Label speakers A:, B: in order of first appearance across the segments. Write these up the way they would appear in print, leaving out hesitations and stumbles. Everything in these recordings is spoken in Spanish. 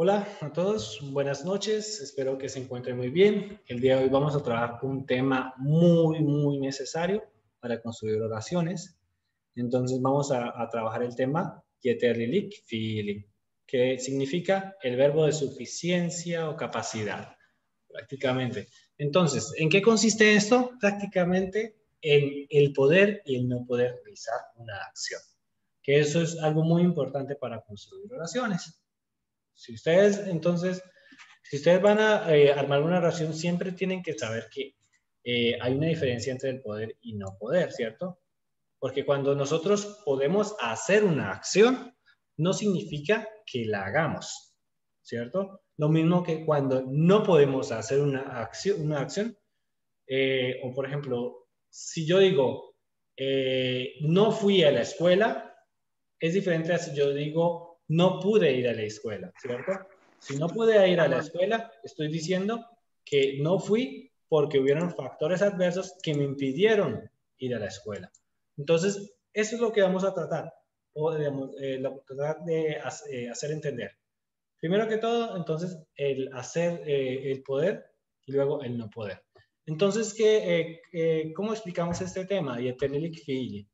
A: Hola a todos, buenas noches, espero que se encuentren muy bien. El día de hoy vamos a trabajar un tema muy necesario para construir oraciones. Entonces vamos a trabajar el tema Yeterlilik Fiili, que significa el verbo de suficiencia o capacidad, prácticamente. Entonces, ¿en qué consiste esto? Prácticamente en el poder y el no poder realizar una acción, que eso es algo muy importante para construir oraciones. Si ustedes van a armar una oración, siempre tienen que saber que hay una diferencia entre el poder y no poder, ¿cierto? Porque cuando nosotros podemos hacer una acción, no significa que la hagamos, ¿cierto? Lo mismo que cuando no podemos hacer una acción o por ejemplo, si yo digo, no fui a la escuela, es diferente a si yo digo, no pude ir a la escuela, ¿cierto? Si no pude ir a la
B: Ajá.
A: escuela, estoy diciendo que no fui porque hubieron factores adversos que me impidieron ir a la escuela. Entonces, eso es lo que vamos a tratar, o digamos, tratar de hacer entender. Primero que todo, entonces, el hacer el poder y luego el no poder. Entonces, ¿cómo explicamos este tema? Y Yeterlilik Fiili.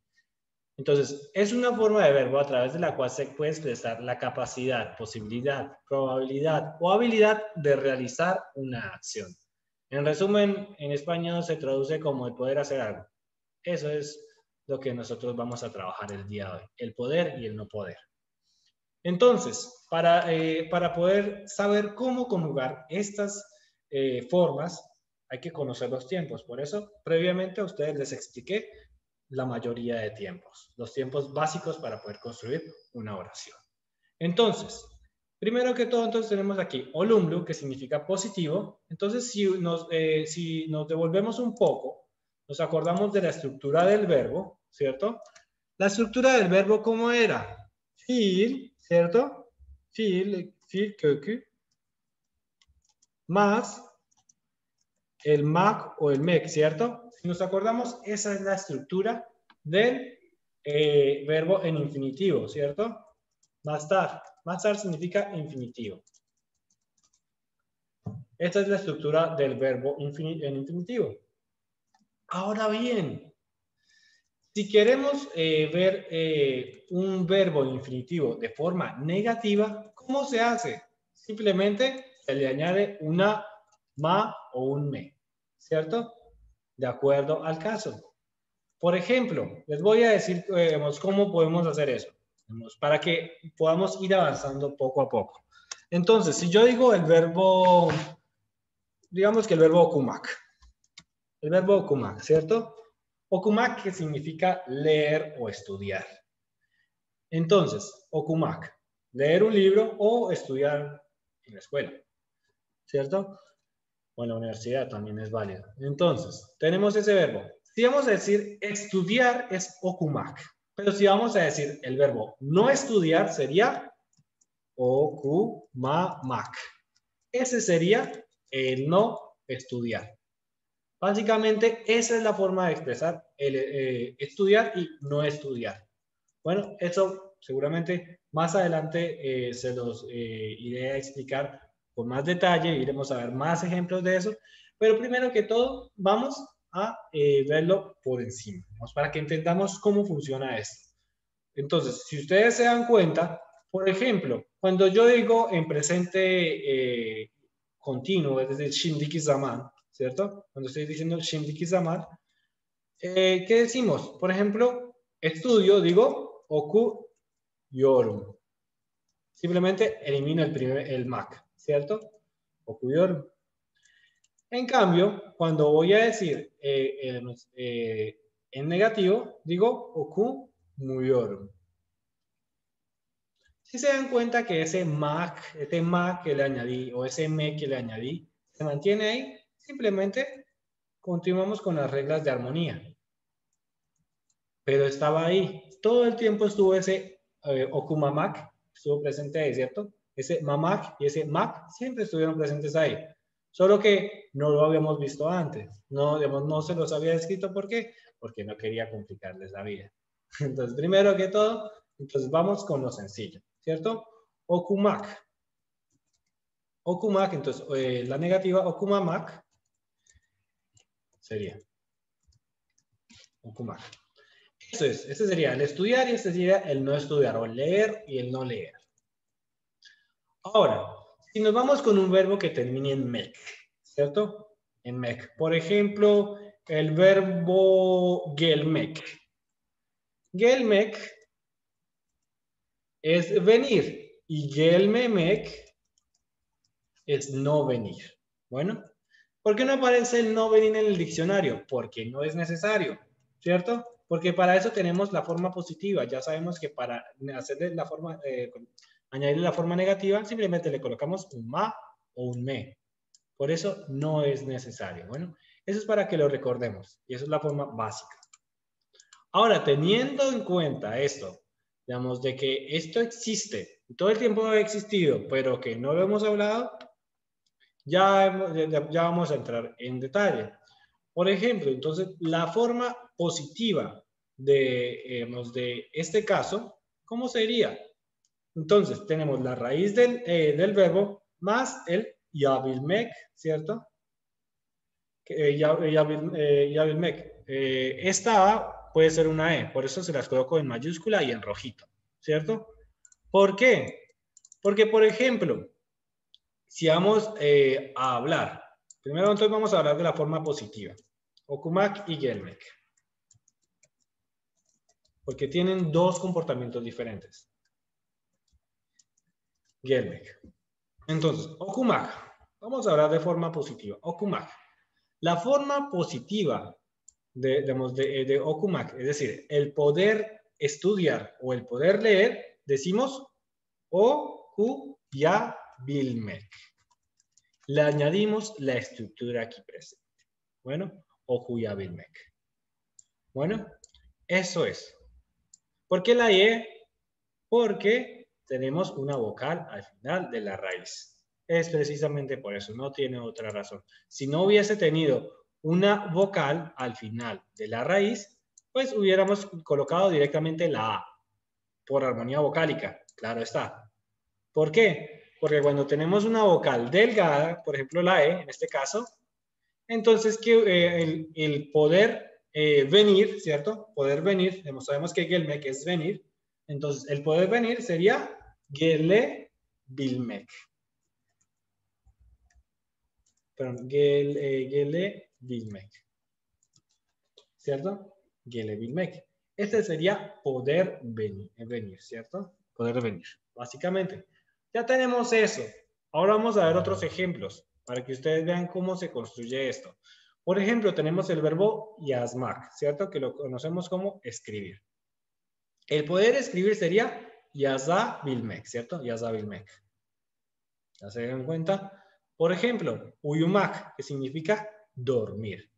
A: Entonces, es una forma de verbo a través de la cual se puede expresar la capacidad, posibilidad, probabilidad o habilidad de realizar una acción. En resumen, en español se traduce como el poder hacer algo. Eso es lo que nosotros vamos a trabajar el día de hoy, el poder y el no poder. Entonces, para poder saber cómo conjugar estas formas, hay que conocer los tiempos. Por eso, previamente a ustedes les expliqué la mayoría de tiempos, los tiempos básicos para poder construir una oración. Entonces, primero que todo, entonces tenemos aquí olumlu, que significa positivo. Entonces, si nos devolvemos un poco, nos acordamos de la estructura del verbo, ¿cierto? La estructura del verbo, ¿cómo era? Fiil, ¿cierto? Fiil kökü, más el mak o el mek, ¿cierto? Si nos acordamos, esa es la estructura del verbo en infinitivo, ¿cierto? Mastar. Mastar significa infinitivo. Esta es la estructura del verbo en infinitivo. Ahora bien, si queremos ver un verbo infinitivo de forma negativa, ¿cómo se hace? Simplemente se le añade una ma o un me, ¿cierto? De acuerdo al caso. Por ejemplo, les voy a decir cómo podemos hacer eso, para que podamos ir avanzando poco a poco. Entonces, si yo digo el verbo, digamos que el verbo okumak, ¿cierto? Okumak que significa leer o estudiar. Entonces, okumak, leer un libro o estudiar en la escuela, ¿cierto? O en la universidad también es válido. Entonces, tenemos ese verbo. Si vamos a decir estudiar es okumak, pero si vamos a decir el verbo no estudiar sería okumamak. Ese sería el no estudiar. Básicamente, esa es la forma de expresar el estudiar y no estudiar. Bueno, eso seguramente más adelante se los iré a explicar con más detalle, iremos a ver más ejemplos de eso, pero primero que todo vamos a verlo por encima, vamos, para que entendamos cómo funciona esto. Entonces, si ustedes se dan cuenta, por ejemplo, cuando yo digo en presente continuo, es decir, shimdiki zaman, ¿cierto? Cuando estoy diciendo shimdiki zaman, ¿qué decimos? Por ejemplo, estudio, digo, oku yorum. Simplemente elimino el Mac, ¿cierto? Oku yorum. En cambio, cuando voy a decir en negativo, digo oku muyorum. Si se dan cuenta que ese Mac, este Mac que le añadí o ese me que le añadí, se mantiene ahí, simplemente continuamos con las reglas de armonía. Pero estaba ahí. Todo el tiempo estuvo ese Okumamak, estuvo presente ahí, ¿cierto? Ese Mamak y ese Mak siempre estuvieron presentes ahí. Solo que no lo habíamos visto antes. No, digamos, no se los había escrito. ¿Por qué? Porque no quería complicarles la vida. Entonces, primero que todo, entonces vamos con lo sencillo, ¿cierto? Okumak. Okumak, entonces la negativa okumamak sería okumak. Eso es, ese sería el estudiar y este sería el no estudiar, o el leer y el no leer. Ahora, si nos vamos con un verbo que termine en mek, ¿cierto? En mek. Por ejemplo, el verbo gelmek. Gelmek es venir y gelmemek es no venir. Bueno, ¿por qué no aparece el no venir en el diccionario? Porque no es necesario, ¿cierto? Porque para eso tenemos la forma positiva. Ya sabemos que para hacerle la forma, añadirle la forma negativa, simplemente le colocamos un ma o un me. Por eso no es necesario. Bueno, eso es para que lo recordemos. Y eso es la forma básica. Ahora, teniendo en cuenta esto, digamos, de que esto existe, todo el tiempo ha existido, pero que no lo hemos hablado, ya vamos a entrar en detalle. Por ejemplo, entonces, la forma positiva de este caso, ¿cómo sería? Entonces, tenemos la raíz del verbo más el yabilmek, ¿cierto? Yabilmek. Esta A puede ser una E, por eso se las coloco en mayúscula y en rojito, ¿cierto? ¿Por qué? Porque, por ejemplo, si vamos a hablar, primero entonces vamos a hablar de la forma positiva. Okumak y Gelmek. Porque tienen dos comportamientos diferentes. Gelmek. Entonces, Okumak. Vamos a hablar de forma positiva. Okumak. La forma positiva de Okumak, es decir, el poder estudiar o el poder leer, decimos Okuyabilmek. Le añadimos la estructura aquí presente. Bueno, Okuyabilmek. Bueno, eso es. ¿Por qué la E? Porque tenemos una vocal al final de la raíz. Es precisamente por eso, no tiene otra razón. Si no hubiese tenido una vocal al final de la raíz, pues hubiéramos colocado directamente la A, por armonía vocálica, claro está. ¿Por qué? Porque cuando tenemos una vocal delgada, por ejemplo la E, en este caso, entonces el poder venir, ¿cierto? Poder venir, sabemos que gelmek es venir, entonces el poder venir sería gelebilmek. Perdón, gelebilmek. ¿Cierto? Gelebilmek. Este sería poder venir, ¿cierto? Poder venir, básicamente. Ya tenemos eso. Ahora vamos a ver otros ejemplos para que ustedes vean cómo se construye esto. Por ejemplo, tenemos el verbo yazmak, ¿cierto? Que lo conocemos como escribir. El poder escribir sería yazabilmek, ¿cierto? Yazabilmek. ¿Ya se dan cuenta? Por ejemplo, uyumak, que significa dormir.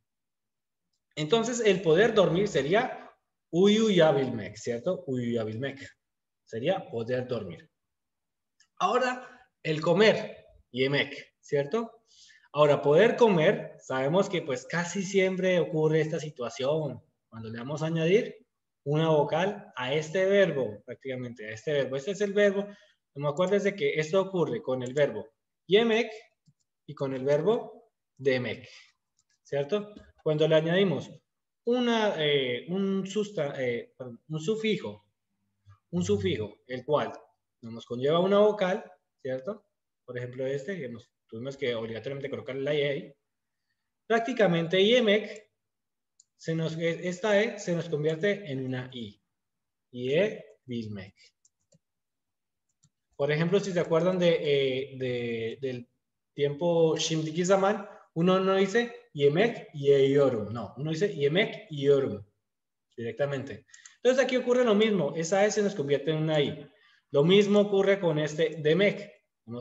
A: Entonces, el poder dormir sería uyuyabilmek, ¿cierto? Uyuyabilmek. Sería poder dormir. Ahora, el comer, yemek, ¿cierto? Ahora, poder comer, sabemos que pues casi siempre ocurre esta situación cuando le vamos a añadir una vocal a este verbo, prácticamente a este verbo. Este es el verbo, no acuérdense que esto ocurre con el verbo yemek y con el verbo demek, ¿cierto? Cuando le añadimos un sufijo, el cual nos conlleva una vocal, ¿cierto? Por ejemplo, tuvimos que obligatoriamente colocarle la E ahí. Prácticamente yemek, esta E se nos convierte en una I. Bilmek. Por ejemplo, si se acuerdan del tiempo Shimdiki Zaman, uno no dice yemek y yorum, no, uno dice yemek y yorum directamente. Entonces aquí ocurre lo mismo, esa E se nos convierte en una I. Lo mismo ocurre con este demek.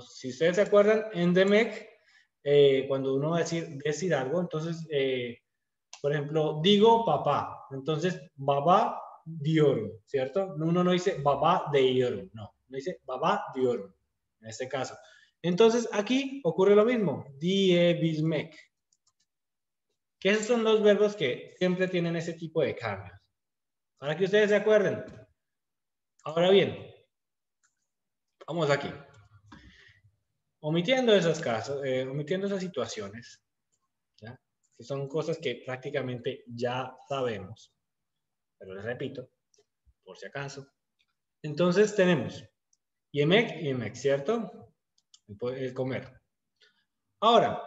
A: Si ustedes se acuerdan, en demek, cuando uno va a decir algo, entonces, por ejemplo, digo papá, entonces baba diyorum, ¿cierto? Uno no dice baba de yorum, no, uno dice baba diyorum, en este caso. Entonces aquí ocurre lo mismo, diebilmek, que esos son los verbos que siempre tienen ese tipo de cambios. Para que ustedes se acuerden. Ahora bien, vamos aquí. Omitiendo esos casos, omitiendo esas situaciones, ¿ya? Que son cosas que prácticamente ya sabemos, pero les repito, por si acaso. Entonces tenemos yemek, ¿cierto? El comer. Ahora,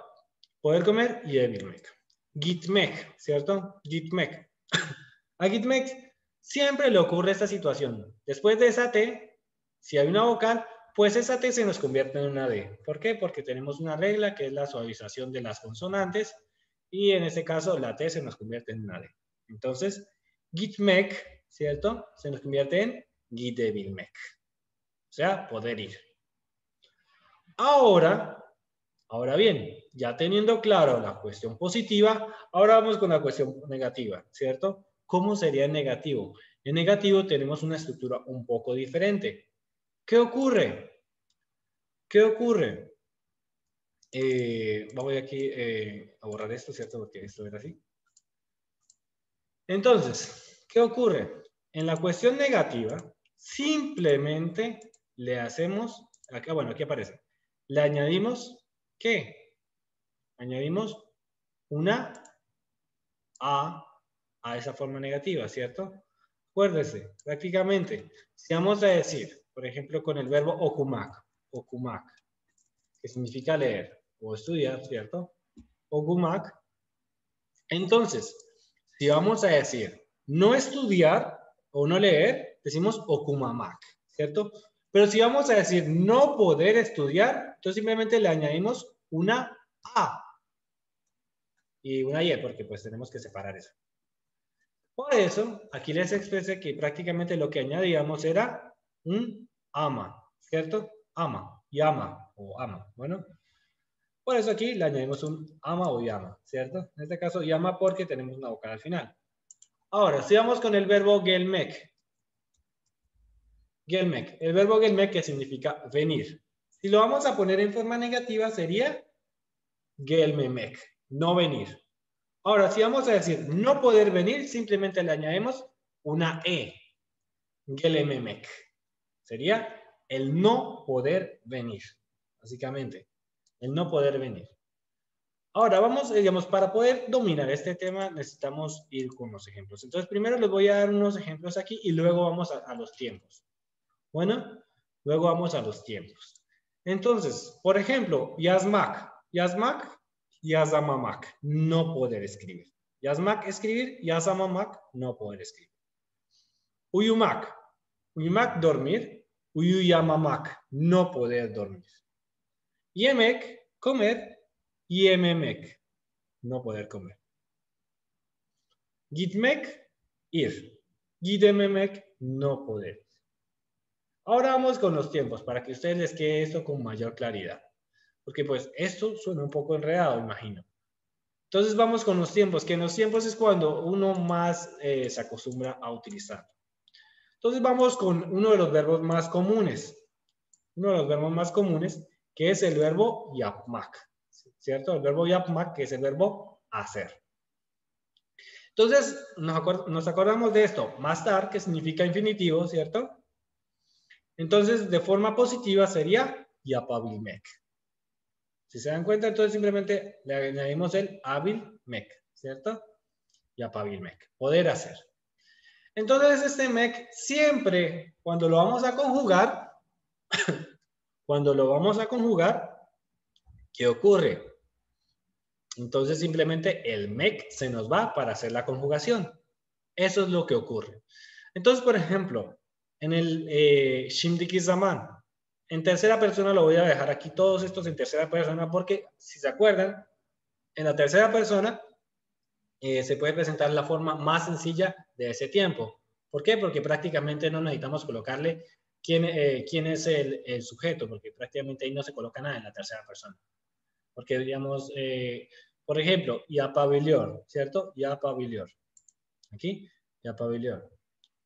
A: poder comer y evilmek. Gitmek, ¿cierto? Gitmek. A Gitmek siempre le ocurre esta situación. Después de esa T, si hay una vocal, pues esa T se nos convierte en una D. ¿Por qué? Porque tenemos una regla que es la suavización de las consonantes y en este caso la T se nos convierte en una D. Entonces, Gitmek, ¿cierto? Se nos convierte en Gitevilmek. O sea, poder ir. Ahora bien, ya teniendo claro la cuestión positiva, ahora vamos con la cuestión negativa, ¿cierto? ¿Cómo sería en negativo? En negativo tenemos una estructura un poco diferente. ¿Qué ocurre? ¿Qué ocurre? Voy aquí a borrar esto, ¿cierto? Porque esto era así. Entonces, ¿qué ocurre? En la cuestión negativa, simplemente le hacemos, acá, bueno, aquí aparece, le añadimos, ¿qué? Añadimos una a esa forma negativa, ¿cierto? Acuérdese, prácticamente, si vamos a decir, por ejemplo, con el verbo okumak, que significa leer o estudiar, ¿cierto? Okumak. Entonces, si vamos a decir no estudiar o no leer, decimos okumamak, ¿cierto? Pero si vamos a decir no poder estudiar, entonces simplemente le añadimos una A y una Y, porque pues tenemos que separar eso. Por eso, aquí les expresé que prácticamente lo que añadíamos era un ama, ¿cierto? Ama, llama o ama, bueno. Por eso aquí le añadimos un ama o llama, ¿cierto? En este caso, llama porque tenemos una vocal al final. Ahora, si vamos con el verbo gelmek. Gelmek, el verbo gelmek que significa venir. Si lo vamos a poner en forma negativa sería gelmemek, no venir. Ahora, si vamos a decir no poder venir, simplemente le añadimos una E. Gelememek. Sería el no poder venir, básicamente. El no poder venir. Ahora, vamos, digamos, para poder dominar este tema necesitamos ir con los ejemplos. Entonces, primero les voy a dar unos ejemplos aquí y luego vamos a los tiempos. Bueno, luego vamos a los tiempos. Entonces, por ejemplo, yazmak, yazamamak, no poder escribir. Yazmak, escribir, yazamamak, no poder escribir. Uyumak, uyumak, dormir, uyuyamamak, no poder dormir. Yemek, comer, yememek, no poder comer. Gitmek, ir. Gidememek, no poder. Ahora vamos con los tiempos, para que a ustedes les quede esto con mayor claridad. Porque pues esto suena un poco enredado, imagino. Entonces vamos con los tiempos, que en los tiempos es cuando uno más se acostumbra a utilizar. Entonces vamos con uno de los verbos más comunes. Uno de los verbos más comunes, que es el verbo yapmak. ¿Cierto? El verbo yapmak, que es el verbo hacer. Entonces, nos acordamos de esto. Mastar, que significa infinitivo, ¿cierto? Entonces, de forma positiva sería yapabilmek. Si se dan cuenta, entonces simplemente le añadimos el abilmek, ¿cierto? Yapabilmek, poder hacer. Entonces, este mek siempre, cuando lo vamos a conjugar, ¿qué ocurre? Entonces, simplemente el mek se nos va para hacer la conjugación. Eso es lo que ocurre. Entonces, por ejemplo, en el Shimdiki Zaman, en tercera persona lo voy a dejar aquí todos estos en tercera persona porque, si se acuerdan, en la tercera persona se puede presentar la forma más sencilla de ese tiempo. ¿Por qué? Porque prácticamente no necesitamos colocarle quién es el sujeto, porque prácticamente ahí no se coloca nada en la tercera persona. Porque, digamos, por ejemplo, yapabilior, ¿cierto? Yapabilior. Aquí, yapabilior.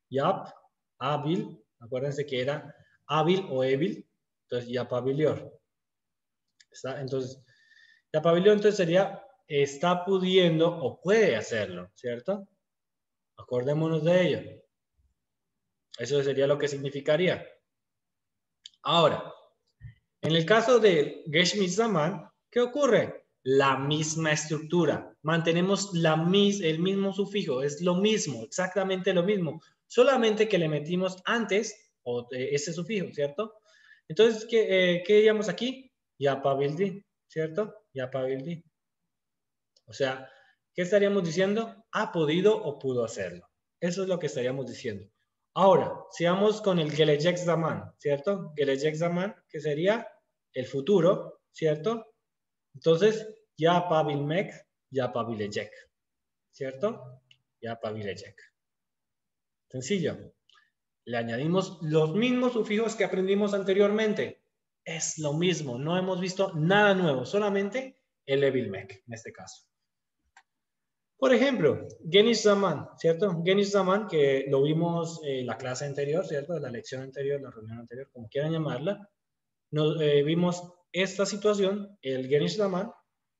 A: Yap, hábil, acuérdense que era hábil o évil, entonces yapabilior. Entonces, yapabilior entonces sería está pudiendo o puede hacerlo, ¿cierto? Acordémonos de ello. Eso sería lo que significaría. Ahora, En el caso de Geshmi Zaman, ¿qué ocurre? La misma estructura. Mantenemos el mismo sufijo, es lo mismo, exactamente lo mismo. Solamente que le metimos antes ese sufijo, ¿cierto? Entonces, ¿qué diríamos aquí? Yapabildi, ¿cierto? Yapabildi. O sea, ¿qué estaríamos diciendo? Ha podido o pudo hacerlo. Eso es lo que estaríamos diciendo. Ahora, sigamos con el Gelecek Zaman, ¿cierto? Gelecek Zaman, que sería el futuro, ¿cierto? Entonces, yapabilmek, yapabilecek, ¿cierto? Yapabilecek. Sencillo. Le añadimos los mismos sufijos que aprendimos anteriormente. Es lo mismo, no hemos visto nada nuevo, solamente el ebilmek en este caso. Por ejemplo, Genish Zaman, ¿cierto? Genish Zaman, que lo vimos en la clase anterior, ¿cierto? La lección anterior, la reunión anterior, como quieran llamarla. Vimos esta situación, el Genish Zaman.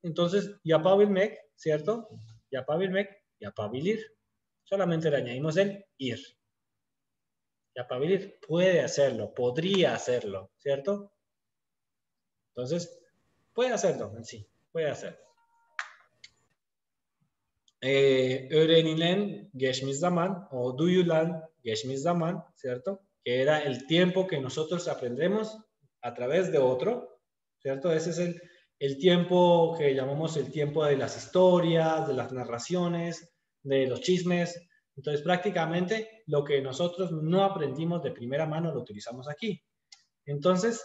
A: Entonces, Yapabilmek, ¿cierto? Yapabilmek, Yapabilir. Solamente le añadimos el ir. Yapabilir puede hacerlo, podría hacerlo, ¿cierto? Entonces, puede hacerlo en sí, puede hacerlo. Öğrenilen geçmiş zaman o duyulan geçmiş zaman, ¿cierto? Que era el tiempo que nosotros aprendemos a través de otro, ¿cierto? Ese es el tiempo que llamamos el tiempo de las historias, de las narraciones, de los chismes. Entonces, prácticamente lo que nosotros no aprendimos de primera mano lo utilizamos aquí. Entonces,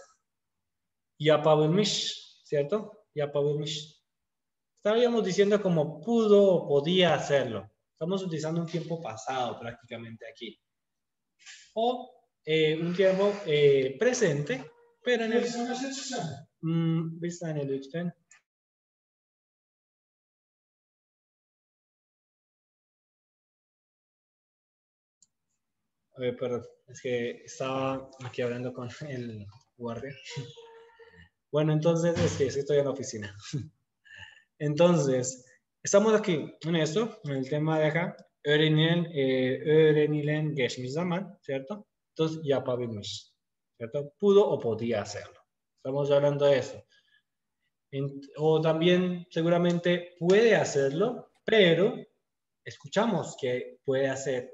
A: yapabilirmiş, ¿cierto? Yapabilirmiş. Estaríamos diciendo como pudo o podía hacerlo. Estamos utilizando un tiempo pasado prácticamente aquí. O un tiempo presente, pero en el... ¿Vista en el lütfen? Perdón, es que estaba aquí hablando con el guardia. Bueno, entonces es que estoy en la oficina. Entonces, estamos aquí en esto, en el tema de acá. Öğrenilen geçmiş zaman, ¿cierto? Entonces, yapabilmiş, ¿cierto? Pudo o podía hacerlo. Estamos hablando de eso. O también seguramente puede hacerlo, pero escuchamos que puede hacerlo,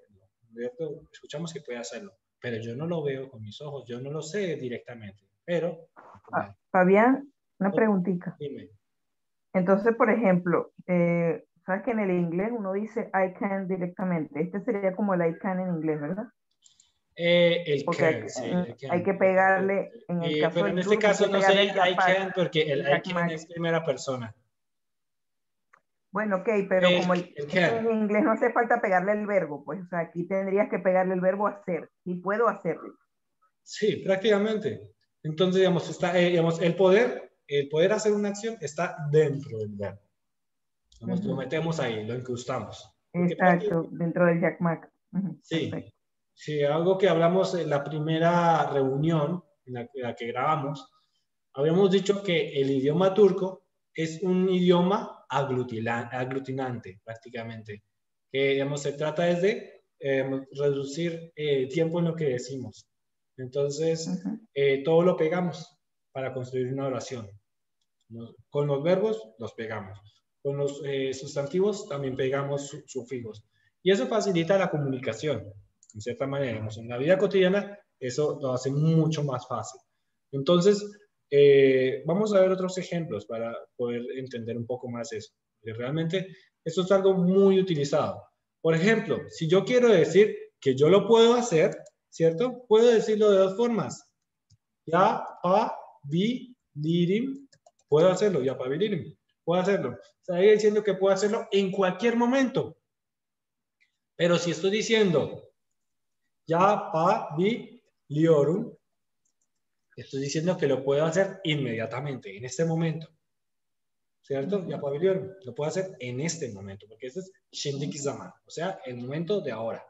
A: ¿cierto? Escuchamos que puede hacerlo, pero yo no lo veo con mis ojos, yo no lo sé directamente, pero...
B: Fabián, una preguntita.
A: Dime.
B: Entonces, por ejemplo, sabes que en el inglés uno dice I can directamente. Este sería como el I can en inglés, ¿verdad?
A: El
B: Porque
A: can, sí, el
B: hay
A: can.
B: que pegarle, en el caso
A: Pero en
B: del
A: este
B: turco, hay
A: caso
B: que
A: no
B: pegarle
A: sería
B: el
A: I can
B: yapak,
A: porque el
B: el
A: I can
B: yakmak.
A: es primera persona.
B: Bueno, ok, pero como
A: El
B: es que
A: can.
B: en inglés no hace falta pegarle el verbo, pues, o sea, aquí tendrías que pegarle el verbo hacer. Y puedo hacerlo.
A: Sí, prácticamente. Entonces, digamos, digamos, el poder hacer una acción está dentro del verbo. Digamos, lo metemos ahí, lo incrustamos. Porque
B: Exacto, dentro del yakmak.
A: sí,
B: Perfecto.
A: sí, algo que hablamos en la primera reunión, en la que grabamos, habíamos dicho que el idioma turco es un idioma aglutinante, prácticamente. Que, digamos, se trata de reducir tiempo en lo que decimos. Entonces, todo lo pegamos para construir una oración. Con los verbos los pegamos. Con los sustantivos también pegamos sufijos. Y eso facilita la comunicación, en cierta manera. En la vida cotidiana eso lo hace mucho más fácil. Entonces, vamos a ver otros ejemplos para poder entender un poco más eso. Porque realmente esto es algo muy utilizado. Por ejemplo, si yo quiero decir que yo lo puedo hacer, ¿cierto? Puedo decirlo de dos formas. Ya, pa, vi, dirim, puedo hacerlo, ya, pa, vi, dirim, puedo hacerlo. Estaría diciendo que puedo hacerlo en cualquier momento. Pero si estoy diciendo ya, pa, vi, liorum, estoy diciendo que lo puedo hacer inmediatamente, en este momento. ¿Cierto? Ya, pa, vi, liorum, lo puedo hacer en este momento, porque este es shindiki zaman, o sea, el momento de ahora.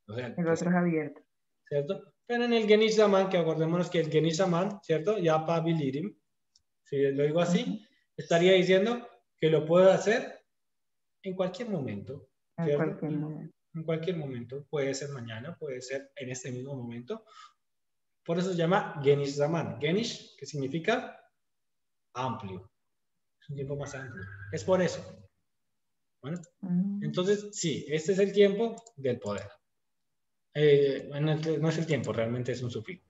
A: O sea,
B: El otro es abierto.
A: ¿cierto? Pero en el genish zaman, que acordémonos que el genish zaman, ¿cierto? Ya, pa, vi, lirim, si lo digo así, estaría diciendo que lo puedo hacer en cualquier momento,
B: En
A: ¿cierto?
B: cualquier momento.
A: En cualquier momento. Puede ser mañana, puede ser en este mismo momento, Por eso se llama Genish Zaman. Genish, que significa amplio. Es un tiempo más amplio. Es por eso. Bueno, entonces, sí, este es el tiempo del poder. Bueno, no es el tiempo, realmente es un sufijo.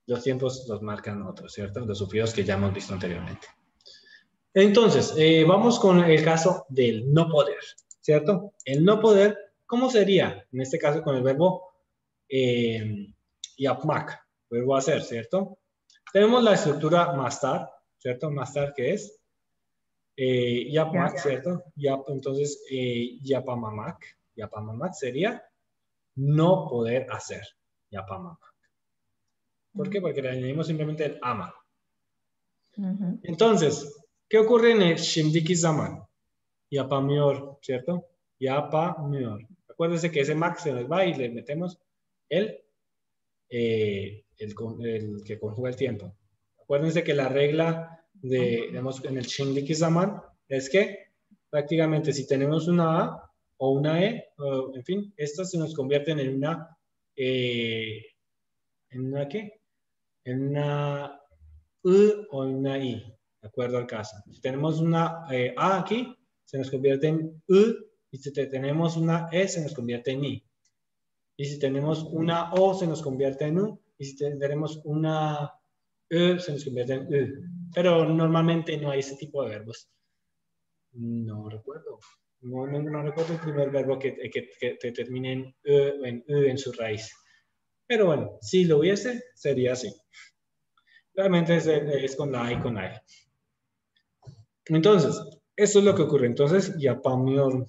A: Los tiempos los marcan otros, ¿cierto? Los sufijos que ya hemos visto anteriormente. Entonces, vamos con el caso del no poder, ¿cierto? El no poder, ¿cómo sería? En este caso con el verbo yapmak, verbo hacer, ¿cierto? Tenemos la estructura mastar, ¿cierto? Mastar, ¿qué es? Yapmak, ¿cierto? Entonces, yapamamak. Yapamamak sería no poder hacer. Yapamamak. ¿Por qué? Porque le añadimos simplemente el ama. Entonces, ¿qué ocurre en el Shimdiki Zaman? Yapamior, ¿cierto? Yapamior. Acuérdense que ese mak se nos va y le metemos el que conjuga el tiempo. Acuérdense que la regla digamos, en el Shimdiki Zaman es que prácticamente si tenemos una A o una E, en fin, estas se nos convierten en una ¿en una qué? En una U o en una I, de acuerdo al caso. Si tenemos una A aquí, se nos convierte en U, y si tenemos una E, se nos convierte en I. Y si tenemos una O, se nos convierte en U, y si tenemos una E, se nos convierte en U. Pero normalmente no hay ese tipo de verbos. No recuerdo. No recuerdo el primer verbo que termine en U en su raíz. Pero bueno, si lo hubiese, sería así. Realmente es con la A y con la E. Entonces, eso es lo que ocurre. Entonces, yapamior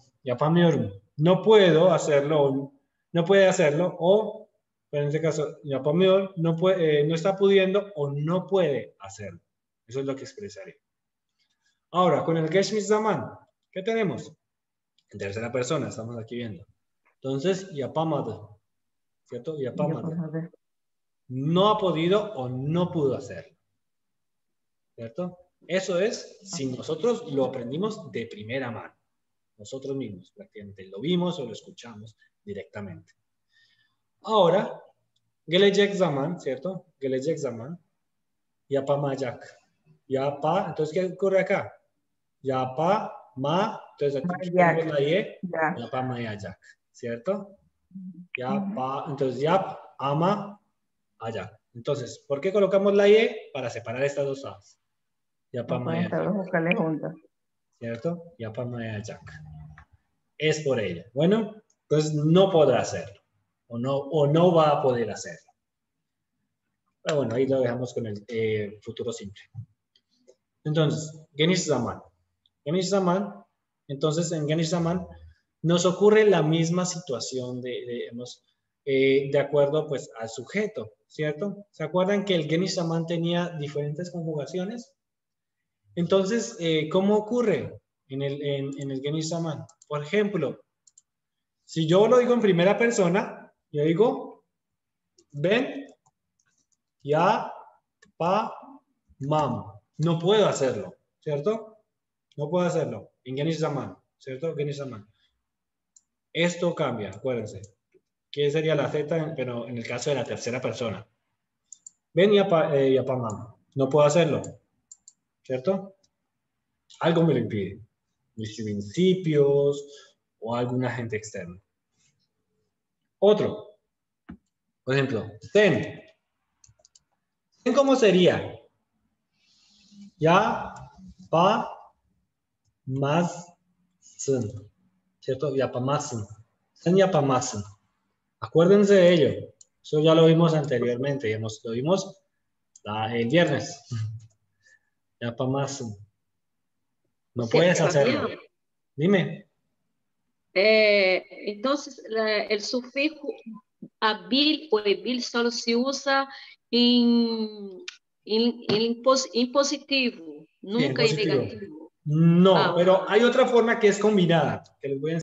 A: no puedo hacerlo, no puede hacerlo, o en este caso, yapamior no está pudiendo o no puede hacerlo. Eso es lo que expresaré. Ahora, con el Geshmish Zaman, ¿qué tenemos? En tercera persona, estamos aquí viendo. Entonces, yapamad, ¿cierto? Yapamad. No ha podido o no pudo hacerlo. ¿Cierto? Eso es si nosotros lo aprendimos de primera mano. Nosotros mismos, prácticamente lo vimos o lo escuchamos directamente. Ahora, Gelecek Zaman, ¿cierto? Gelecek Zaman, Yapa Mayak. Yapa, entonces, ¿qué ocurre acá? Yapa, Ma, entonces aquí tenemos la Y, Yapa Mayak, ¿cierto? Yapa, entonces Yap, Ama, Ayak. Entonces, ¿por qué colocamos la Y? Para separar estas dos A's. Yapa Mayak. ¿Cierto? Yapa Mayak. Es por ella. Bueno, pues no podrá hacerlo. O no va a poder hacerlo. Pero bueno, ahí lo dejamos con el futuro simple. Entonces, Genish Zaman. Genish Zaman, entonces en Genish Zaman nos ocurre la misma situación de acuerdo pues al sujeto, ¿cierto? ¿Se acuerdan que el Genish Zaman tenía diferentes conjugaciones? Entonces, ¿cómo ocurre en el Genish Zaman? Por ejemplo, si yo lo digo en primera persona, yo digo, ven, ya, pa, mam. No puedo hacerlo, ¿cierto? No puedo hacerlo. En Genish Zaman, ¿cierto? Genish Zaman. Esto cambia, acuérdense. ¿Qué sería la Z, pero en el caso de la tercera persona? Ven, ya, pa, mam. No puedo hacerlo, ¿cierto? Algo me lo impide. Mis principios o algún agente externo. Otro. Por ejemplo, ten. ¿Ten cómo sería? Ya, pa, más, sun. ¿Cierto? Ya, pa, más, sun. Ten, ya, pa, más, sun. Acuérdense de ello. Eso ya lo vimos anteriormente. Lo vimos el viernes. Ya, pa, más, sun. No puedes hacerlo. Dime.
C: Entonces, el sufijo abil o ebil solo se usa en positivo, nunca en negativo.
A: No, pero hay otra forma que es combinada, que les voy a